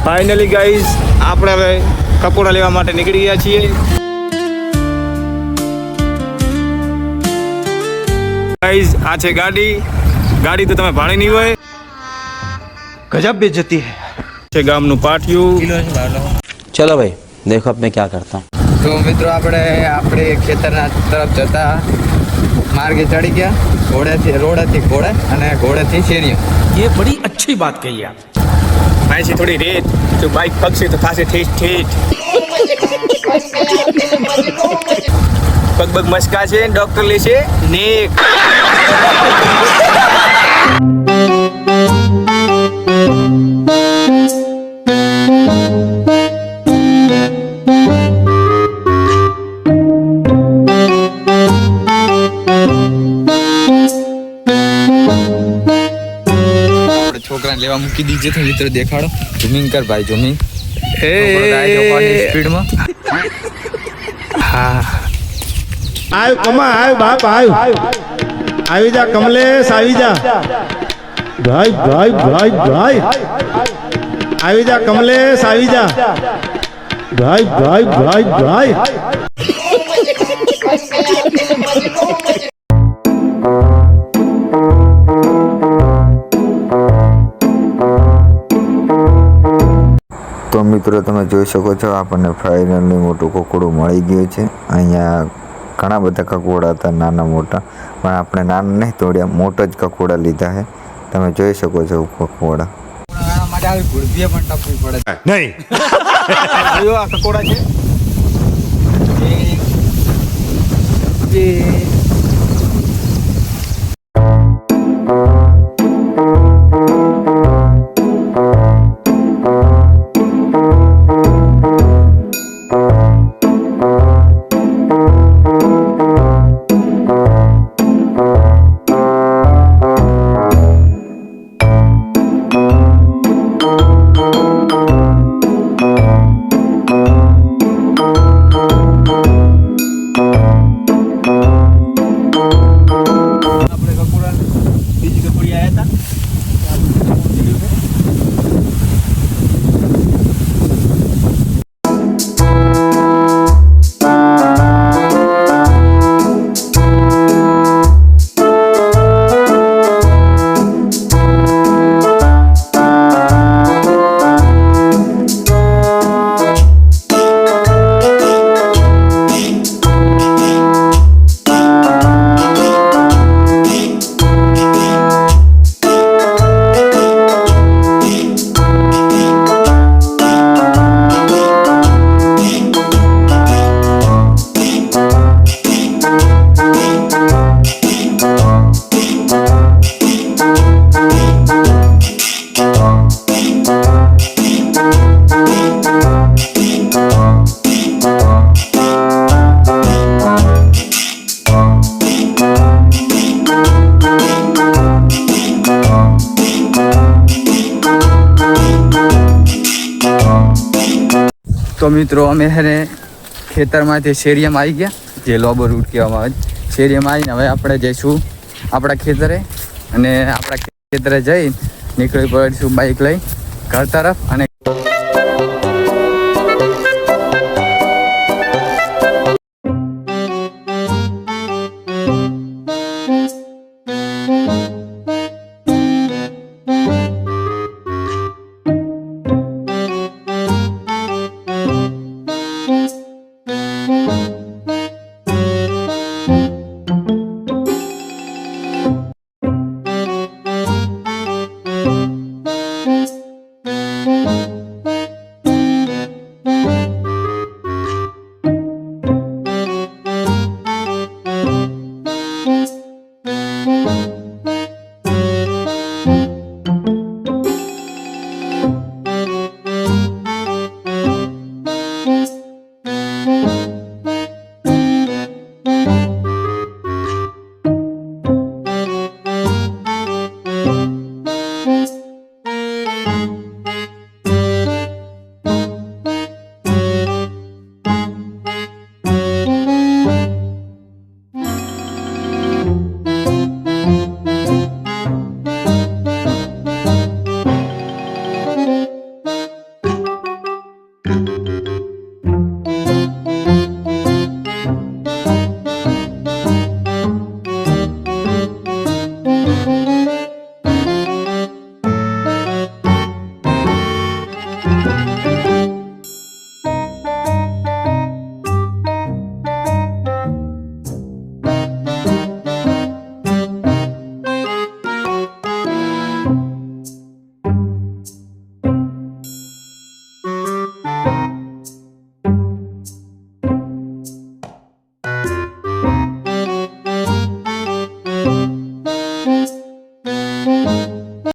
Finally guys આપણે હવે કપોડા લેવા માટે નીકળી ગયા છીએ. ગાઈઝ આ છે ગાડી તો તમે ભાડે નહીં હોય. गजब बेइज्जती है. છે ગામનું પાટિયું. चलो भाई देखो अब मैं क्या करता हूँ. तो मित्रों આપણે ખેતરના તરફ જતા માર્ગે ચડી ગયા રોડેથી ઘોડે અને ઘોડેથી શેરીઓ. ये बड़ी अच्छी बात कही आप. ભાઈ છે થોડી રેત તો બાઇક પગશે તો થાશે ઠેઠ. પગ મસ્કા છે ડોક્ટર લેશે નેક. છોકરાને લેવા મૂકી દીજે તો મિત્રો દેખાડો. ઝૂમિંગ કર ભાઈ ઝૂમિંગ. સ્પીડમાં. હા આવ કમા આવ બાપ આવ આવી જા કમલેશ આવી જા ભાઈ ભાઈ ભાઈ ભાઈ આવી જા કમલેશ આવી જા ભાઈ ભાઈ ભાઈ ભાઈ. તો મિત્રો તમે જોઈ શકો છો આપણને ફાઇનલી મોટું કકોડું મળી ગયું છે. અહીંયા ઘણા બધા કકોડા હતા નાના મોટા, પણ આપણે નાના નહીં તોડ્યા, મોટા જ કકોડા લીધા છે. તમે જોઈ શકો છો કકોડા. માટે આવી ગુડબીએ પણ ટપવી પડે નહીં જોયો આ કકોડા છે. તો મિત્રો અમે છે ને ખેતરમાંથી શેરીયામાં આવી ગયા, જે લોબો રૂટ કહેવામાં આવે છે. શેરીયામાં આવીને હવે આપણે જઈશું આપણા ખેતરે, અને આપણા ખેતરે જઈ નીકળી પડીશું બાઇક લઈ ઘર તરફ. અને